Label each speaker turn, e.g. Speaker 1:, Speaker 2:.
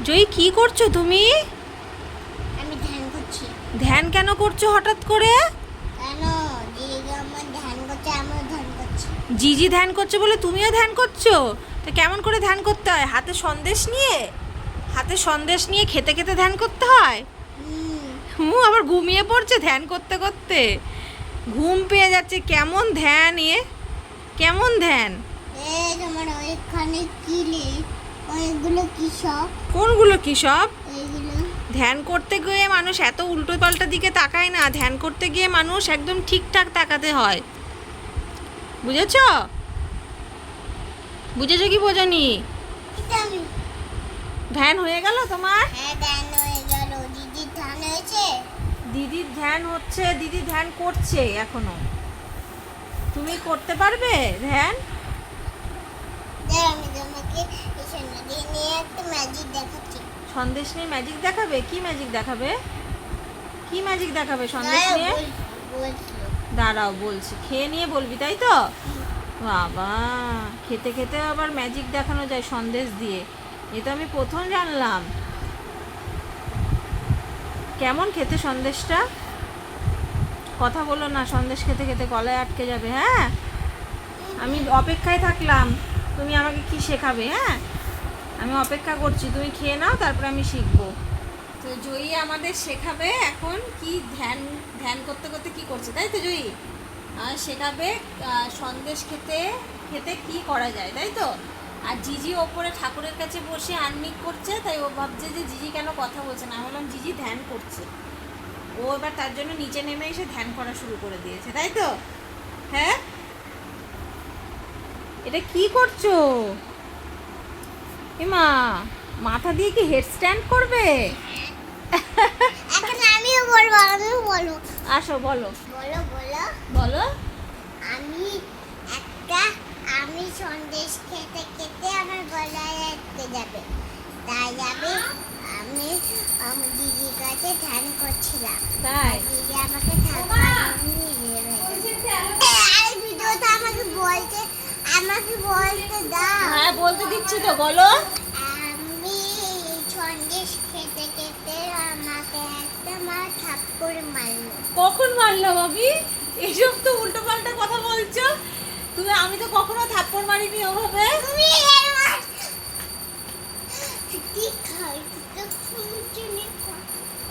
Speaker 1: জয়ী কি করছো তুমি?
Speaker 2: আমি ধ্যান করছি।
Speaker 1: ধ্যান কেন করছো হঠাৎ করে?
Speaker 2: কেন? দিদি আমার ধ্যান করছে, আমিও ধ্যান করছি।
Speaker 1: জিজি ধ্যান করছে বলে তুমিও ধ্যান করছো? তো কেমন করে ধ্যান করতে হয়? হাতে সন্দেশ নিয়ে খেতে খেতে ধ্যান করতে হয়? আবার ঘুমিয়ে পড়ছে ধ্যান করতে করতে, ঘুম পেয়ে যাচ্ছে। কেমন ধ্যান কেমন ধ্যান?
Speaker 2: এই তোমার ওইখানে কি ওইগুলো কি সব?
Speaker 1: কোনগুলো কি সব?
Speaker 2: এইগুলো
Speaker 1: ধ্যান করতে গিয়ে মানুষ এত উল্টো পাল্টা দিকে তাকায় না। ধ্যান করতে গিয়ে মানুষ একদম ঠিকঠাক তাকাতে হয়। বুঝেছো? বুঝেছো কি বোঝনি?
Speaker 2: এটা আমি।
Speaker 1: ধ্যান হয়ে গেল তোমার?
Speaker 2: হ্যাঁ, ধ্যান হয়ে গেল। দিদি ধ্যান হয়েছে?
Speaker 1: দিদির ধ্যান হচ্ছে, দিদি ধ্যান করছে এখনো। তুমি করতে পারবে ধ্যান?
Speaker 2: আমি তোমাকে এই সন্ধ্যা নিয়ে একটা ম্যাজিক দেখাচ্ছি।
Speaker 1: সন্দেশ নিয়ে ম্যাজিক দেখাবে? কি ম্যাজিক দেখাবে? কি ম্যাজিক দেখাবে সন্দেশ নিয়ে? দাঁড়াও বলছি, খেয়ে নিয়ে বলবি তাই তো? বাবা, খেতে খেতে আবার ম্যাজিক দেখানো যায় সন্দেশ দিয়ে, এ তো আমি প্রথম জানলাম। কেমন খেতে সন্দেশটা? কথা বলো না, সন্দেশ খেতে খেতে গলায় আটকে যাবে। হ্যাঁ, আমি অপেক্ষায় থাকলাম তুমি আমাকে কি শেখাবে। হ্যাঁ, আমি অপেক্ষা করছি, তুমি খেয়ে নাও, তারপরে আমি শিখবো। তো জয়ী আমাদের শেখাবে এখন কি ধ্যান। ধ্যান করতে করতে কি করছে তাই তো জয়ী? আর শেখাবে সন্দেশ খেতে খেতে কি করা যায় তাই তো। আর জিজি ওপরে ঠাকুরের কাছে বসে আর্নিক করছে, তাই ও ভাবছে যে জিজি কেন কথা বলছে না। বললাম জিজি ধ্যান করছে, ও এবার তার জন্য নিচে নেমে এসে ধ্যান করা শুরু করে দিয়েছে তাই তো। হ্যাঁ, এটা কি করছো? এমা, মাথা দিয়ে কি হেড স্ট্যান্ড করবে?
Speaker 2: এখন আমিও বলবো,
Speaker 1: আসো বলো
Speaker 2: বলো বলো
Speaker 1: বলো।
Speaker 2: আমি আমি সন্দেশ খেতে খেতে আমার গলায় আটকে যাবে, তাই আমি আমার দিদির কাছে ধ্যান করছিলাম।
Speaker 1: তাই
Speaker 2: দিদি আমাকে ভিডিওটা আমাকে বলতে দাও।
Speaker 1: হ্যাঁ, বলতে দিচ্ছি তো, বলো।
Speaker 2: আমি সন্দেশ খেতে খেতে আমাকে একটা থাপ্পড় মারলো।
Speaker 1: কখন মারলো বাবি? এসব তো উল্টো পাল্টা কথা বলছো তুমি। আমি তো কখনো থাপ্পড় মারিনি ওভাবে।
Speaker 2: তুমি কি খাই?